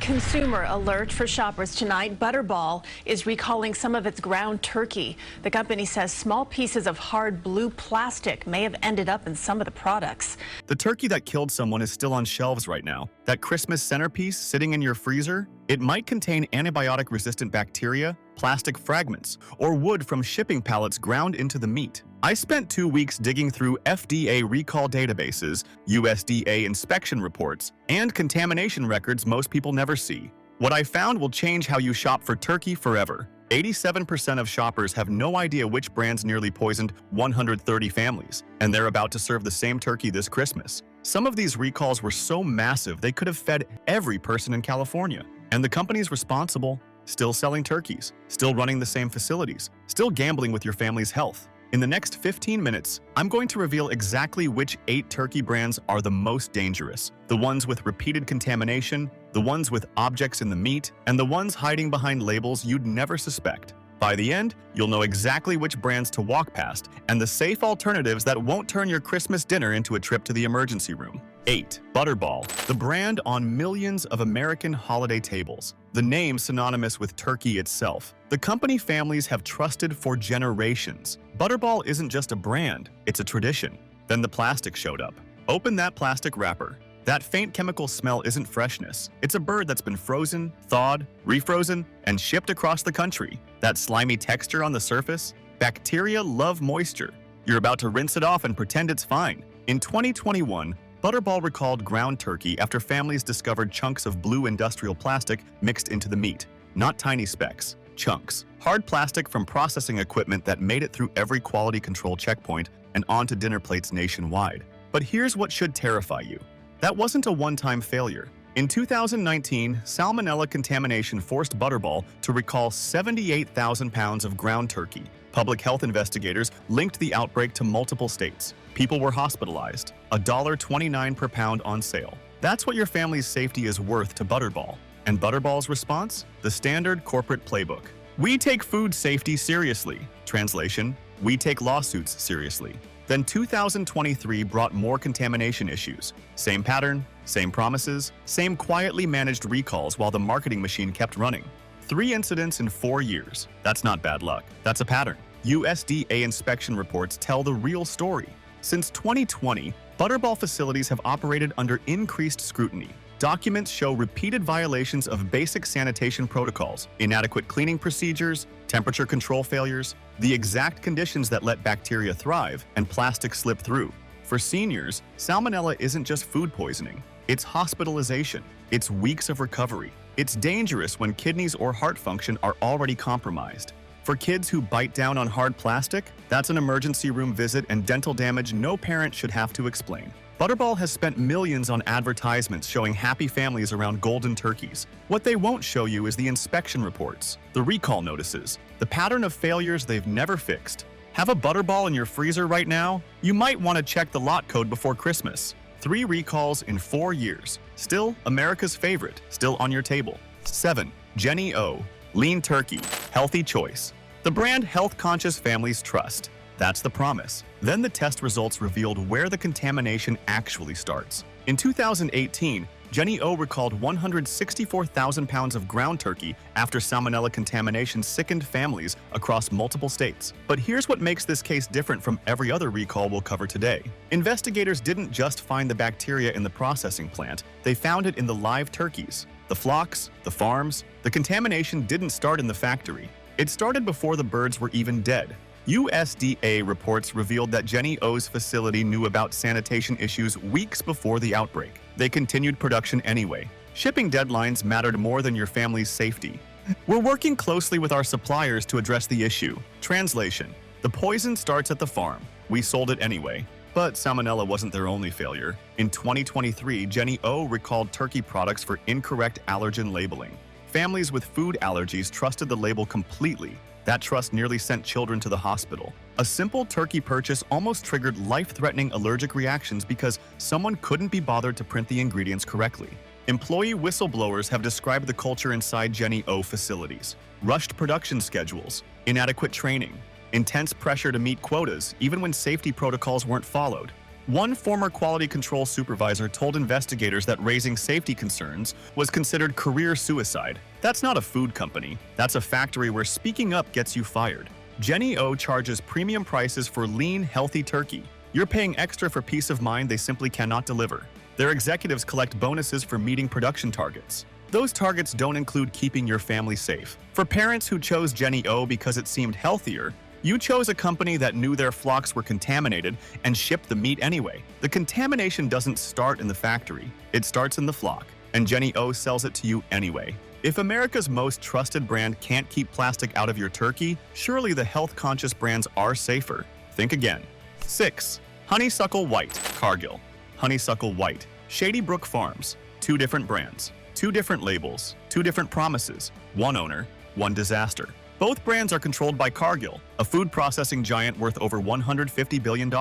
Consumer alert for shoppers tonight. Butterball is recalling some of its ground turkey. The company says small pieces of hard blue plastic may have ended up in some of the products. The turkey that killed someone is still on shelves right now. That Christmas centerpiece sitting in your freezer, it might contain antibiotic-resistant bacteria, plastic fragments, or wood from shipping pallets ground into the meat. I spent 2 weeks digging through FDA recall databases, USDA inspection reports, and contamination records most people never see. What I found will change how you shop for turkey forever. 87% of shoppers have no idea which brands nearly poisoned 130 families, and they're about to serve the same turkey this Christmas. Some of these recalls were so massive they could have fed every person in California. And the companies responsible, still selling turkeys, still running the same facilities, still gambling with your family's health. In the next 15 minutes, I'm going to reveal exactly which 8 turkey brands are the most dangerous. The ones with repeated contamination, the ones with objects in the meat, and the ones hiding behind labels you'd never suspect. By the end, you'll know exactly which brands to walk past and the safe alternatives that won't turn your Christmas dinner into a trip to the emergency room. 8. Butterball, the brand on millions of American holiday tables. The name synonymous with turkey itself. The company families have trusted for generations. Butterball isn't just a brand, it's a tradition. Then the plastic showed up. Open that plastic wrapper. That faint chemical smell isn't freshness. It's a bird that's been frozen, thawed, refrozen, and shipped across the country. That slimy texture on the surface? Bacteria love moisture. You're about to rinse it off and pretend it's fine. In 2021, Butterball recalled ground turkey after families discovered chunks of blue industrial plastic mixed into the meat. Not tiny specks, chunks. Hard plastic from processing equipment that made it through every quality control checkpoint and onto dinner plates nationwide. But here's what should terrify you. That wasn't a one-time failure. In 2019, salmonella contamination forced Butterball to recall 78,000 pounds of ground turkey. Public health investigators linked the outbreak to multiple states. People were hospitalized. $1.29 per pound on sale. That's what your family's safety is worth to Butterball. And Butterball's response? The standard corporate playbook. We take food safety seriously. Translation, we take lawsuits seriously. Then 2023 brought more contamination issues. Same pattern, same promises, same quietly managed recalls while the marketing machine kept running. 3 incidents in 4 years. That's not bad luck. That's a pattern. USDA inspection reports tell the real story. Since 2020, Butterball facilities have operated under increased scrutiny. Documents show repeated violations of basic sanitation protocols, inadequate cleaning procedures, temperature control failures, the exact conditions that let bacteria thrive and plastic slip through. For seniors, salmonella isn't just food poisoning. It's hospitalization. It's weeks of recovery. It's dangerous when kidneys or heart function are already compromised. For kids who bite down on hard plastic, that's an emergency room visit and dental damage no parent should have to explain. Butterball has spent millions on advertisements showing happy families around golden turkeys. What they won't show you is the inspection reports, the recall notices, the pattern of failures they've never fixed. Have a Butterball in your freezer right now? You might want to check the lot code before Christmas. 3 recalls in 4 years. Still America's favorite, still on your table. 7. Jenny O. Lean turkey, healthy choice. The brand health-conscious families trust. That's the promise. Then the test results revealed where the contamination actually starts. In 2018, Jenny O recalled 164,000 pounds of ground turkey after salmonella contamination sickened families across multiple states. But here's what makes this case different from every other recall we'll cover today. Investigators didn't just find the bacteria in the processing plant, they found it in the live turkeys. The flocks, the farms, the contamination didn't start in the factory. It started before the birds were even dead. USDA reports revealed that Jenny O's facility knew about sanitation issues weeks before the outbreak. They continued production anyway. Shipping deadlines mattered more than your family's safety. We're working closely with our suppliers to address the issue. Translation: the poison starts at the farm. We sold it anyway. But salmonella wasn't their only failure. In 2023, Jenny O recalled turkey products for incorrect allergen labeling. Families with food allergies trusted the label completely. That trust nearly sent children to the hospital. A simple turkey purchase almost triggered life-threatening allergic reactions because someone couldn't be bothered to print the ingredients correctly. Employee whistleblowers have described the culture inside Jenny O facilities. Rushed production schedules, inadequate training, intense pressure to meet quotas even when safety protocols weren't followed. One former quality control supervisor told investigators that raising safety concerns was considered career suicide. That's not a food company. That's a factory where speaking up gets you fired. Jenny O charges premium prices for lean, healthy turkey. You're paying extra for peace of mind they simply cannot deliver. Their executives collect bonuses for meeting production targets. Those targets don't include keeping your family safe. For parents who chose Jenny O because it seemed healthier, you chose a company that knew their flocks were contaminated and shipped the meat anyway. The contamination doesn't start in the factory, it starts in the flock, and Jenny O sells it to you anyway. If America's most trusted brand can't keep plastic out of your turkey, surely the health-conscious brands are safer. Think again. 6. Honeysuckle White, Cargill. Honeysuckle White, Shady Brook Farms. 2 different brands, 2 different labels, 2 different promises, 1 owner, 1 disaster. Both brands are controlled by Cargill, a food processing giant worth over $150 billion.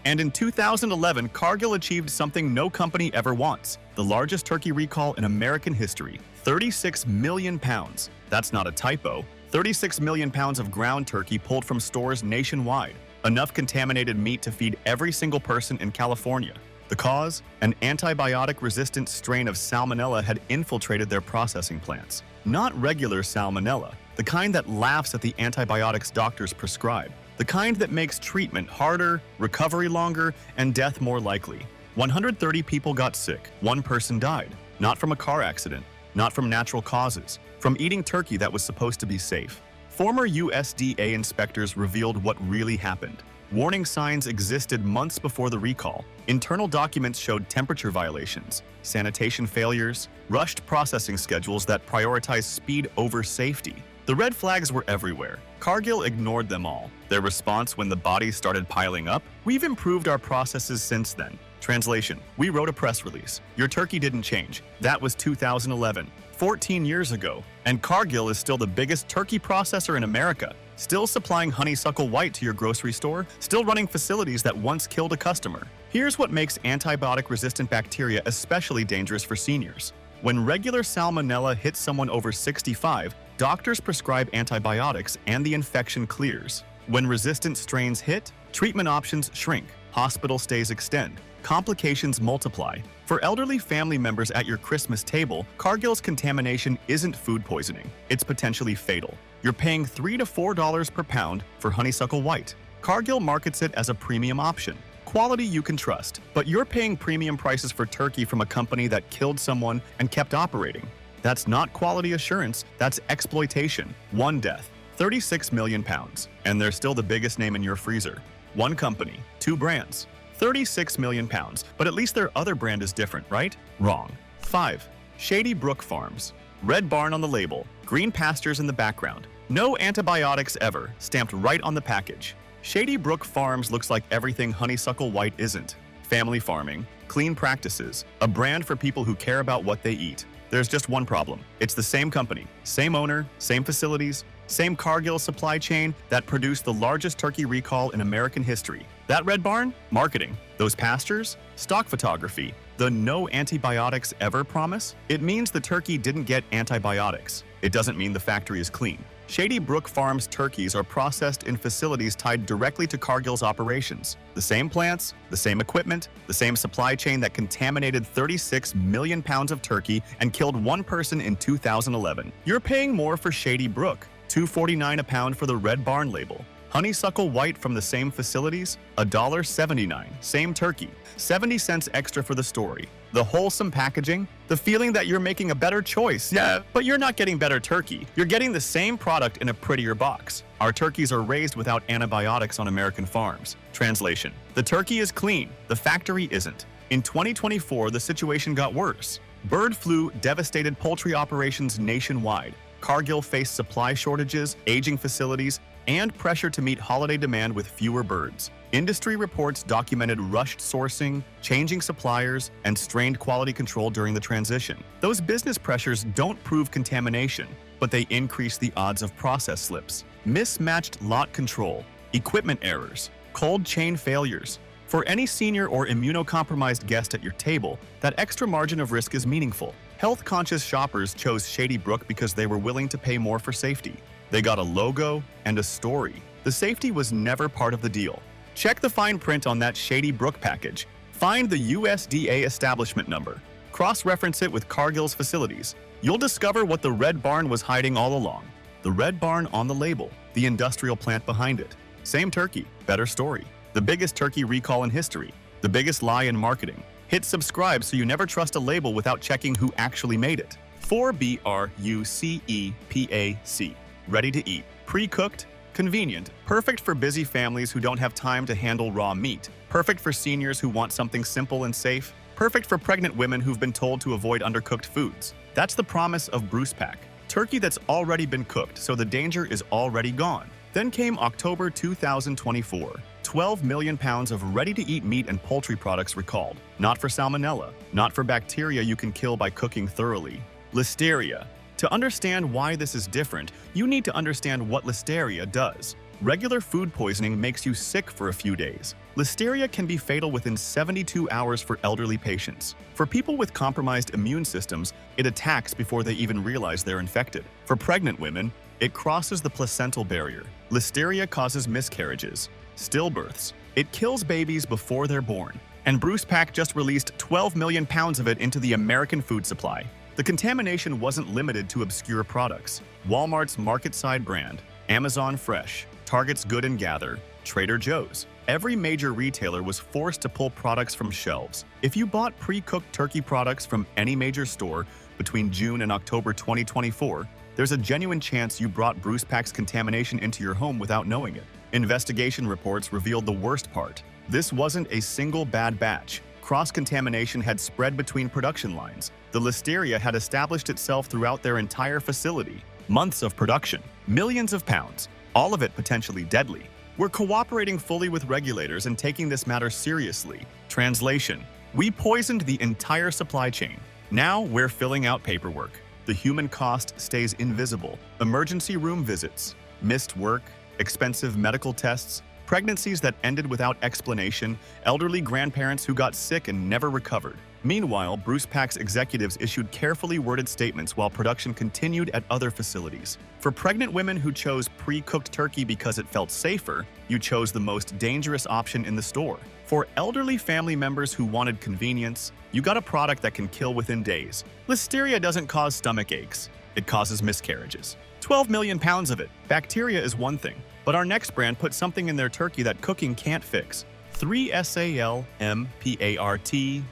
And in 2011, Cargill achieved something no company ever wants: the largest turkey recall in American history. 36 million pounds. That's not a typo. 36 million pounds of ground turkey pulled from stores nationwide. Enough contaminated meat to feed every single person in California. The cause? An antibiotic-resistant strain of salmonella had infiltrated their processing plants. Not regular salmonella, the kind that laughs at the antibiotics doctors prescribe. The kind that makes treatment harder, recovery longer, and death more likely. 130 people got sick. 1 person died. Not from a car accident. Not from natural causes. From eating turkey that was supposed to be safe. Former USDA inspectors revealed what really happened. Warning signs existed months before the recall. Internal documents showed temperature violations, sanitation failures, rushed processing schedules that prioritize speed over safety. The red flags were everywhere. Cargill ignored them all. Their response when the bodies started piling up? We've improved our processes since then. Translation: we wrote a press release. Your turkey didn't change. That was 2011, 14 years ago. And Cargill is still the biggest turkey processor in America. Still supplying honeysuckle white to your grocery store, still running facilities that once killed a customer. Here's what makes antibiotic-resistant bacteria especially dangerous for seniors. When regular salmonella hits someone over 65, doctors prescribe antibiotics and the infection clears. When resistant strains hit, treatment options shrink, hospital stays extend, complications multiply. For elderly family members at your Christmas table, Cargill's contamination isn't food poisoning. It's potentially fatal. You're paying $3 to $4 per pound for honeysuckle white. Cargill markets it as a premium option. Quality you can trust, but you're paying premium prices for turkey from a company that killed someone and kept operating. That's not quality assurance, that's exploitation. 1 death, 36 million pounds, and they're still the biggest name in your freezer. 1 company, 2 brands, 36 million pounds, but at least their other brand is different, right? Wrong. 5. Shady Brook Farms. Red barn on the label, green pastures in the background. No antibiotics ever, stamped right on the package. Shady Brook Farms looks like everything honeysuckle white isn't. Family farming, clean practices, a brand for people who care about what they eat. There's just one problem. It's the same company, same owner, same facilities, same Cargill supply chain that produced the largest turkey recall in American history. That red barn? Marketing. Those pastures? Stock photography. The no antibiotics ever promise? It means the turkey didn't get antibiotics. It doesn't mean the factory is clean. Shady Brook Farms turkeys are processed in facilities tied directly to Cargill's operations. The same plants, the same equipment, the same supply chain that contaminated 36 million pounds of turkey and killed 1 person in 2011. You're paying more for Shady Brook, $2.49 a pound for the red barn label. Honeysuckle white from the same facilities, $1.79, same turkey, 70 cents extra for the story. The wholesome packaging, the feeling that you're making a better choice. Yeah, but you're not getting better turkey. You're getting the same product in a prettier box. Our turkeys are raised without antibiotics on American farms. Translation: the turkey is clean, the factory isn't. In 2024, the situation got worse. Bird flu devastated poultry operations nationwide. Cargill faced supply shortages, aging facilities, and pressure to meet holiday demand with fewer birds. Industry reports documented rushed sourcing, changing suppliers, and strained quality control during the transition. Those business pressures don't prove contamination, but they increase the odds of process slips, mismatched lot control, equipment errors, cold chain failures. For any senior or immunocompromised guest at your table, that extra margin of risk is meaningful. Health-conscious shoppers chose Shady Brook because they were willing to pay more for safety. They got a logo and a story. The safety was never part of the deal. Check the fine print on that Shady Brook package. Find the USDA establishment number. Cross-reference it with Cargill's facilities. You'll discover what the Red Barn was hiding all along. The Red Barn on the label, the industrial plant behind it. Same turkey, better story. The biggest turkey recall in history. The biggest lie in marketing. Hit subscribe so you never trust a label without checking who actually made it. 4BRUCEPAC. Ready to eat. Pre-cooked. Convenient. Perfect for busy families who don't have time to handle raw meat. Perfect for seniors who want something simple and safe. Perfect for pregnant women who've been told to avoid undercooked foods. That's the promise of BrucePac. Turkey that's already been cooked, so the danger is already gone. Then came October 2024. 12 million pounds of ready-to-eat meat and poultry products recalled. Not for salmonella, not for bacteria you can kill by cooking thoroughly. Listeria. To understand why this is different, you need to understand what listeria does. Regular food poisoning makes you sick for a few days. Listeria can be fatal within 72 hours for elderly patients. For people with compromised immune systems, it attacks before they even realize they're infected. For pregnant women, it crosses the placental barrier. Listeria causes miscarriages, stillbirths. It kills babies before they're born. And BrucePac just released 12 million pounds of it into the American food supply. The contamination wasn't limited to obscure products. Walmart's market-side brand, Amazon Fresh, Target's Good and Gather, Trader Joe's. Every major retailer was forced to pull products from shelves. If you bought pre-cooked turkey products from any major store between June and October 2024, there's a genuine chance you brought BrucePac's contamination into your home without knowing it. Investigation reports revealed the worst part. This wasn't a single bad batch. Cross-contamination had spread between production lines. The listeria had established itself throughout their entire facility. Months of production, millions of pounds, all of it potentially deadly. We're cooperating fully with regulators and taking this matter seriously. Translation: we poisoned the entire supply chain. Now we're filling out paperwork. The human cost stays invisible. Emergency room visits, missed work, expensive medical tests, pregnancies that ended without explanation, elderly grandparents who got sick and never recovered. Meanwhile, BrucePac's executives issued carefully worded statements while production continued at other facilities. For pregnant women who chose pre-cooked turkey because it felt safer, you chose the most dangerous option in the store. For elderly family members who wanted convenience, you got a product that can kill within days. Listeria doesn't cause stomach aches. It causes miscarriages. 12 million pounds of it. Bacteria is one thing, but our next brand put something in their turkey that cooking can't fix. 3SALMPARTNERS.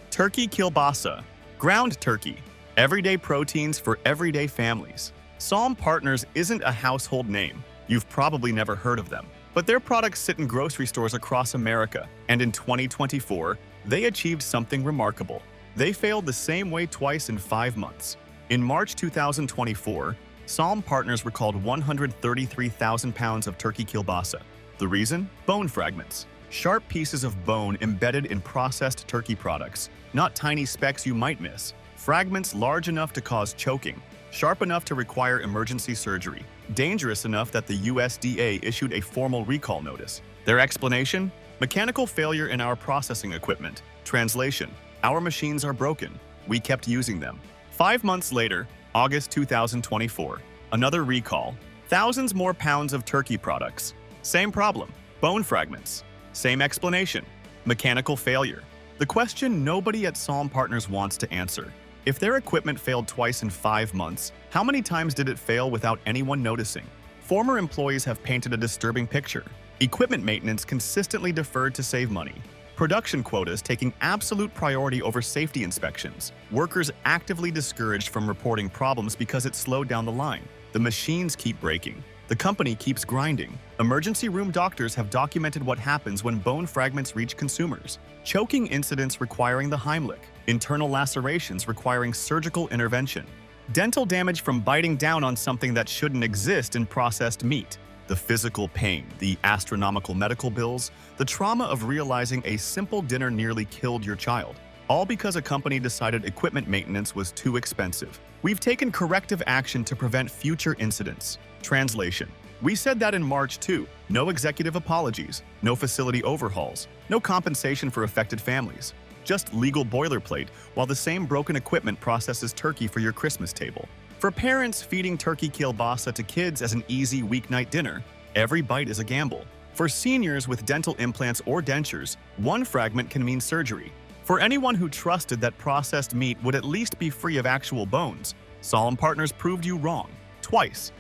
Turkey kielbasa. Ground turkey. Everyday proteins for everyday families. Psalm Partners isn't a household name. You've probably never heard of them. But their products sit in grocery stores across America, and in 2024, they achieved something remarkable. They failed the same way twice in 5 months. In March 2024, Psalm Partners recalled 133,000 pounds of turkey kielbasa. The reason? Bone fragments. Sharp pieces of bone embedded in processed turkey products, not tiny specks you might miss. Fragments large enough to cause choking, sharp enough to require emergency surgery, dangerous enough that the USDA issued a formal recall notice. Their explanation? Mechanical failure in our processing equipment. Translation: our machines are broken. We kept using them. 5 months later, August 2024, another recall. Thousands more pounds of turkey products. Same problem. Bone fragments. Same explanation. Mechanical failure. The question nobody at Psalm Partners wants to answer. If their equipment failed twice in 5 months, how many times did it fail without anyone noticing? Former employees have painted a disturbing picture. Equipment maintenance consistently deferred to save money. Production quotas taking absolute priority over safety inspections. Workers actively discouraged from reporting problems because it slowed down the line. The machines keep breaking. The company keeps grinding. Emergency room doctors have documented what happens when bone fragments reach consumers. Choking incidents requiring the Heimlich. Internal lacerations requiring surgical intervention. Dental damage from biting down on something that shouldn't exist in processed meat. The physical pain, the astronomical medical bills, the trauma of realizing a simple dinner nearly killed your child. All because a company decided equipment maintenance was too expensive. We've taken corrective action to prevent future incidents. Translation: we said that in March too. No executive apologies, no facility overhauls, no compensation for affected families. Just legal boilerplate while the same broken equipment processes turkey for your Christmas table. For parents feeding turkey kielbasa to kids as an easy weeknight dinner, every bite is a gamble. For seniors with dental implants or dentures, one fragment can mean surgery. For anyone who trusted that processed meat would at least be free of actual bones, Solemn Partners proved you wrong. Twice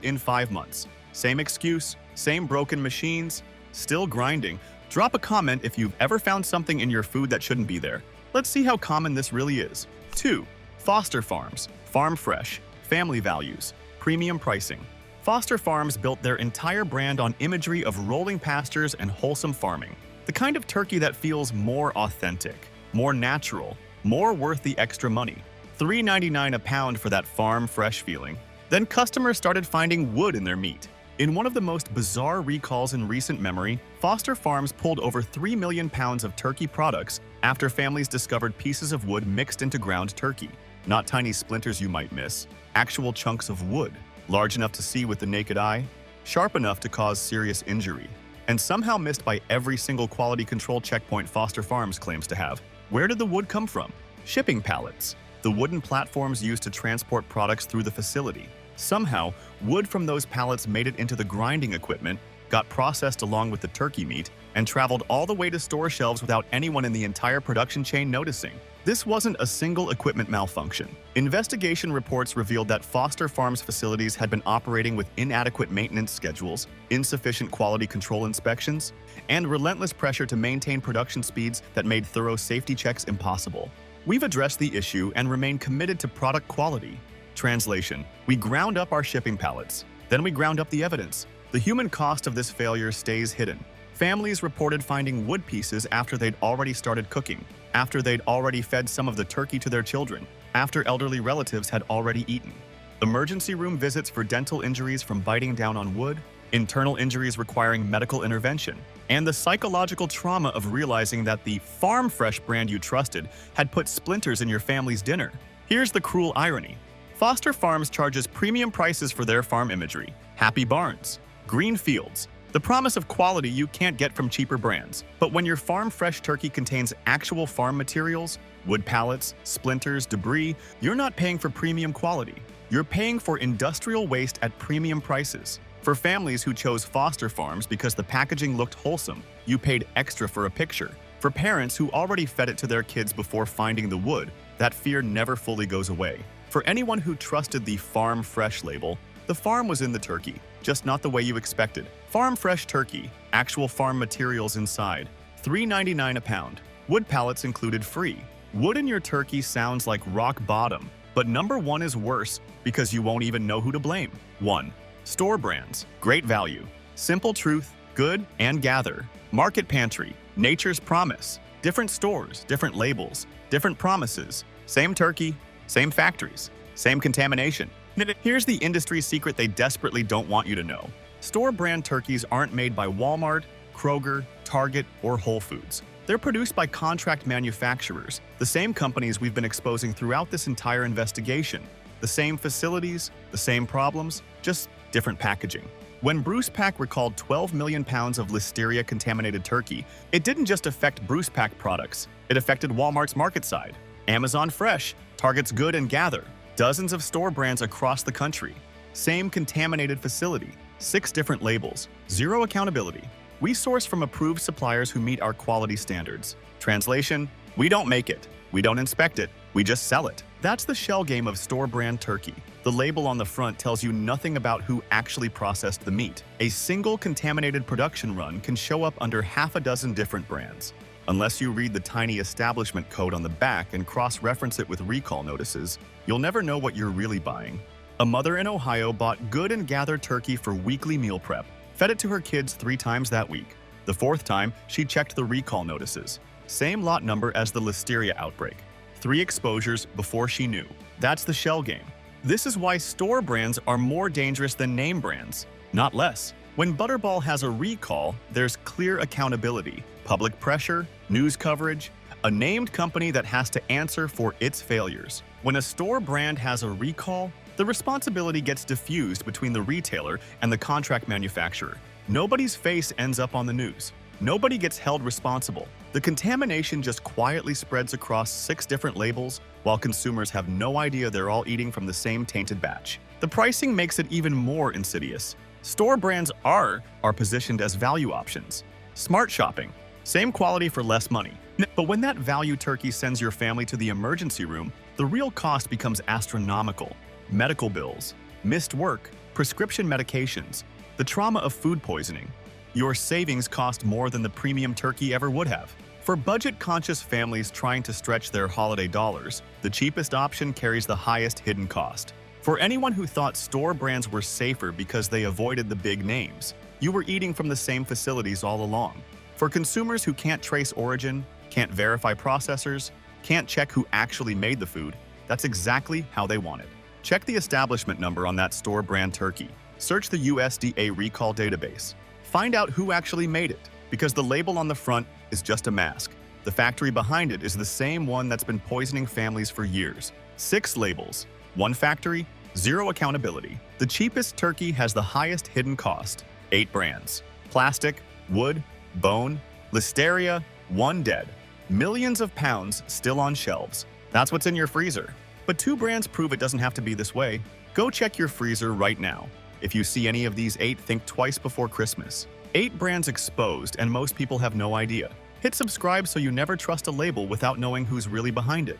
in 5 months. Same excuse, same broken machines, still grinding. Drop a comment if you've ever found something in your food that shouldn't be there. Let's see how common this really is. 2. Foster Farms. Farm fresh. Family values. Premium pricing. Foster Farms built their entire brand on imagery of rolling pastures and wholesome farming. The kind of turkey that feels more authentic, more natural, more worth the extra money. $3.99 a pound for that farm fresh feeling. Then customers started finding wood in their meat. In one of the most bizarre recalls in recent memory, Foster Farms pulled over 3 million pounds of turkey products after families discovered pieces of wood mixed into ground turkey. Not tiny splinters you might miss, actual chunks of wood, large enough to see with the naked eye, sharp enough to cause serious injury, and somehow missed by every single quality control checkpoint Foster Farms claims to have. Where did the wood come from? Shipping pallets, the wooden platforms used to transport products through the facility. Somehow, wood from those pallets made it into the grinding equipment, got processed along with the turkey meat, and traveled all the way to store shelves without anyone in the entire production chain noticing. This wasn't a single equipment malfunction. Investigation reports revealed that Foster Farms facilities had been operating with inadequate maintenance schedules, insufficient quality control inspections, and relentless pressure to maintain production speeds that made thorough safety checks impossible. We've addressed the issue and remain committed to product quality. Translation: we ground up our shipping pallets. Then we ground up the evidence. The human cost of this failure stays hidden. Families reported finding wood pieces after they'd already started cooking, after they'd already fed some of the turkey to their children, after elderly relatives had already eaten. Emergency room visits for dental injuries from biting down on wood, internal injuries requiring medical intervention, and the psychological trauma of realizing that the farm fresh brand you trusted had put splinters in your family's dinner. Here's the cruel irony. Foster Farms charges premium prices for their farm imagery. Happy barns, green fields, the promise of quality you can't get from cheaper brands. But when your farm fresh turkey contains actual farm materials, wood pallets, splinters, debris, you're not paying for premium quality. You're paying for industrial waste at premium prices. For families who chose Foster Farms because the packaging looked wholesome, you paid extra for a picture. For parents who already fed it to their kids before finding the wood, that fear never fully goes away. For anyone who trusted the Farm Fresh label, the farm was in the turkey, just not the way you expected. Farm Fresh turkey, actual farm materials inside, $3.99 a pound. Wood pallets included free. Wood in your turkey sounds like rock bottom, but number one is worse because you won't even know who to blame. 1. Store brands, great value. Simple truth, good and gather. Market pantry, nature's promise. Different stores, different labels, different promises. Same turkey, same factories, same contamination. Here's the industry secret they desperately don't want you to know. Store brand turkeys aren't made by Walmart, Kroger, Target, or Whole Foods. They're produced by contract manufacturers, the same companies we've been exposing throughout this entire investigation. The same facilities, the same problems, just different packaging. When BrucePac recalled 12 million pounds of listeria-contaminated turkey, it didn't just affect BrucePac products. It affected Walmart's market side, Amazon Fresh, Target's Good and Gather, dozens of store brands across the country. Same contaminated facility, 6 different labels, 0 accountability. We source from approved suppliers who meet our quality standards. Translation: we don't make it, we don't inspect it, we just sell it. That's the shell game of store brand turkey. The label on the front tells you nothing about who actually processed the meat. A single contaminated production run can show up under half a dozen different brands. Unless you read the tiny establishment code on the back and cross-reference it with recall notices, you'll never know what you're really buying. A mother in Ohio bought Good and Gather turkey for weekly meal prep, fed it to her kids 3 times that week. The 4th time, she checked the recall notices. Same lot number as the listeria outbreak. 3 exposures before she knew. That's the shell game. This is why store brands are more dangerous than name brands, not less. When Butterball has a recall, there's clear accountability, public pressure, news coverage, a named company that has to answer for its failures. When a store brand has a recall, the responsibility gets diffused between the retailer and the contract manufacturer. Nobody's face ends up on the news. Nobody gets held responsible. The contamination just quietly spreads across 6 different labels, while consumers have no idea they're all eating from the same tainted batch. The pricing makes it even more insidious. Store brands are positioned as value options. Smart shopping, same quality for less money. But when that value turkey sends your family to the emergency room, the real cost becomes astronomical. Medical bills, missed work, prescription medications, the trauma of food poisoning. Your savings cost more than the premium turkey ever would have. For budget-conscious families trying to stretch their holiday dollars, the cheapest option carries the highest hidden cost. For anyone who thought store brands were safer because they avoided the big names, you were eating from the same facilities all along. For consumers who can't trace origin, can't verify processors, can't check who actually made the food, that's exactly how they want it. Check the establishment number on that store brand turkey. Search the USDA recall database. Find out who actually made it, because the label on the front is just a mask. The factory behind it is the same one that's been poisoning families for years. 6 labels, 1 factory, 0 accountability. The cheapest turkey has the highest hidden cost. 8 brands. Plastic, wood, bone, listeria, 1 dead. Millions of pounds still on shelves. That's what's in your freezer. But 2 brands prove it doesn't have to be this way. Go check your freezer right now. If you see any of these 8, think twice before Christmas. 8 brands exposed, and most people have no idea. Hit subscribe so you never trust a label without knowing who's really behind it.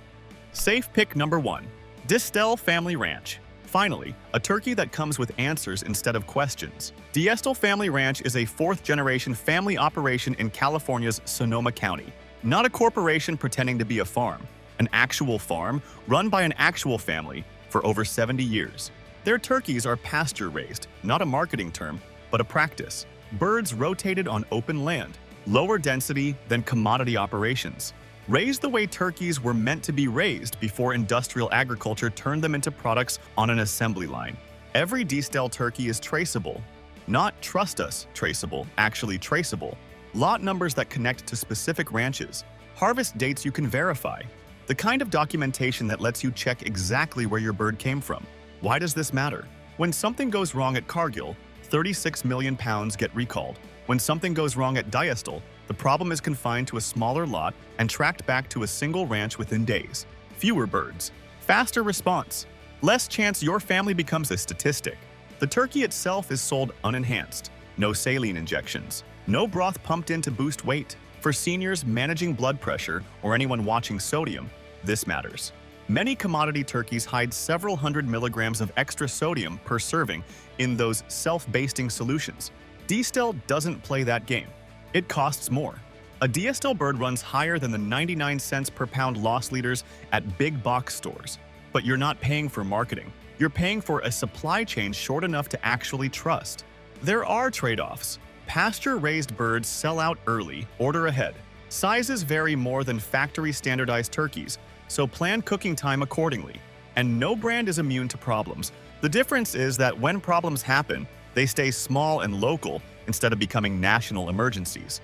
Safe pick number 1. Diestel Family Ranch. Finally, a turkey that comes with answers instead of questions. Diestel Family Ranch is a 4th-generation family operation in California's Sonoma County. Not a corporation pretending to be a farm. An actual farm run by an actual family for over 70 years. Their turkeys are pasture-raised, not a marketing term, but a practice. Birds rotated on open land, lower density than commodity operations. Raised the way turkeys were meant to be raised before industrial agriculture turned them into products on an assembly line. Every Diestel turkey is traceable. Not trust us traceable, actually traceable. Lot numbers that connect to specific ranches. Harvest dates you can verify. The kind of documentation that lets you check exactly where your bird came from. Why does this matter? When something goes wrong at Cargill, 36 million pounds get recalled. When something goes wrong at Diestel, the problem is confined to a smaller lot and tracked back to a single ranch within days. Fewer birds. Faster response. Less chance your family becomes a statistic. The turkey itself is sold unenhanced. No saline injections. No broth pumped in to boost weight. For seniors managing blood pressure or anyone watching sodium, this matters. Many commodity turkeys hide several hundred milligrams of extra sodium per serving in those self-basting solutions. Diestel doesn't play that game. It costs more. A Diestel bird runs higher than the 99 cents per pound loss leaders at big box stores. But you're not paying for marketing. You're paying for a supply chain short enough to actually trust. There are trade-offs. Pasture-raised birds sell out early, order ahead. Sizes vary more than factory-standardized turkeys, so plan cooking time accordingly. And no brand is immune to problems. The difference is that when problems happen, they stay small and local instead of becoming national emergencies.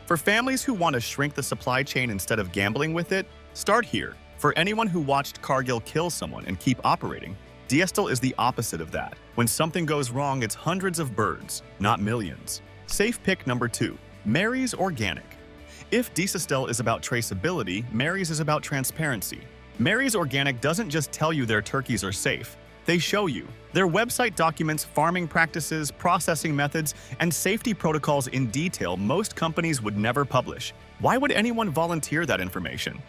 For families who want to shrink the supply chain instead of gambling with it, start here. For anyone who watched Cargill kill someone and keep operating, Diestel is the opposite of that. When something goes wrong, it's hundreds of birds, not millions. Safe pick number 2. Mary's Organic. If Diestel is about traceability, Mary's is about transparency. Mary's Organic doesn't just tell you their turkeys are safe. They show you. Their website documents farming practices, processing methods, and safety protocols in detail most companies would never publish. Why would anyone volunteer that information?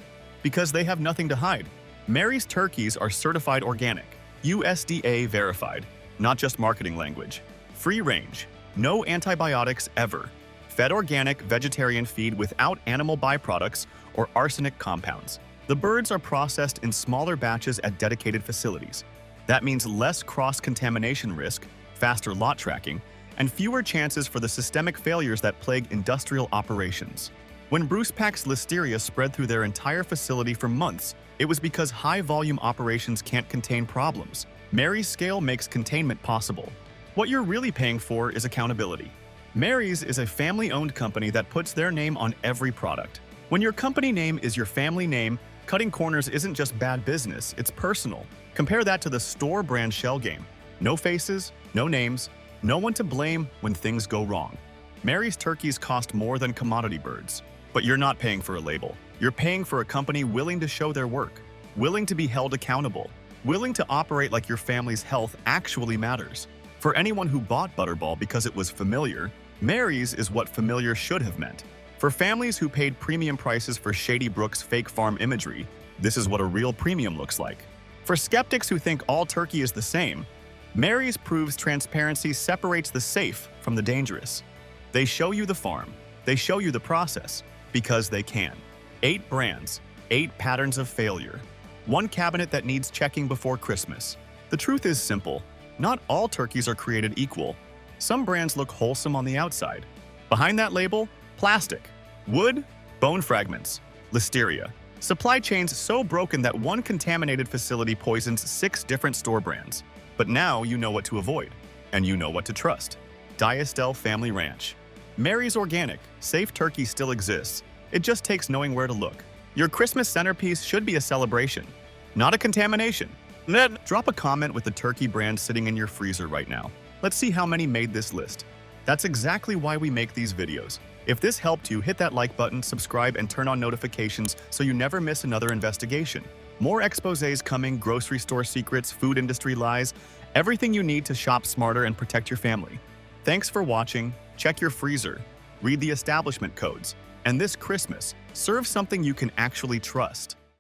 Because they have nothing to hide. Mary's turkeys are certified organic, USDA verified, not just marketing language. Free range, no antibiotics ever. Fed organic vegetarian feed without animal byproducts or arsenic compounds. The birds are processed in smaller batches at dedicated facilities. That means less cross-contamination risk, faster lot tracking, and fewer chances for the systemic failures that plague industrial operations. When BrucePac's listeria spread through their entire facility for months, it was because high-volume operations can't contain problems. Mary's scale makes containment possible. What you're really paying for is accountability. Mary's is a family-owned company that puts their name on every product. When your company name is your family name, cutting corners isn't just bad business, it's personal. Compare that to the store brand shell game. No faces, no names, no one to blame when things go wrong. Mary's turkeys cost more than commodity birds. But you're not paying for a label. You're paying for a company willing to show their work, willing to be held accountable, willing to operate like your family's health actually matters. For anyone who bought Butterball because it was familiar, Mary's is what familiar should have meant. For families who paid premium prices for Shady Brook's fake farm imagery, this is what a real premium looks like. For skeptics who think all turkey is the same, Mary's proves transparency separates the safe from the dangerous. They show you the farm. They show you the process, because they can. 8 brands, 8 patterns of failure. 1 cabinet that needs checking before Christmas. The truth is simple. Not all turkeys are created equal. Some brands look wholesome on the outside. Behind that label, plastic, wood, bone fragments, listeria. Supply chains so broken that one contaminated facility poisons 6 different store brands. But now you know what to avoid, and you know what to trust. Diestel Family Ranch. Mary's organic, safe turkey still exists. It just takes knowing where to look. Your Christmas centerpiece should be a celebration, not a contamination. Drop a comment with the turkey brand sitting in your freezer right now. Let's see how many made this list. That's exactly why we make these videos. If this helped you, hit that like button, subscribe, and turn on notifications so you never miss another investigation. More exposés coming, grocery store secrets, food industry lies, everything you need to shop smarter and protect your family. Thanks for watching. Check your freezer, read the establishment codes, and this Christmas, serve something you can actually trust.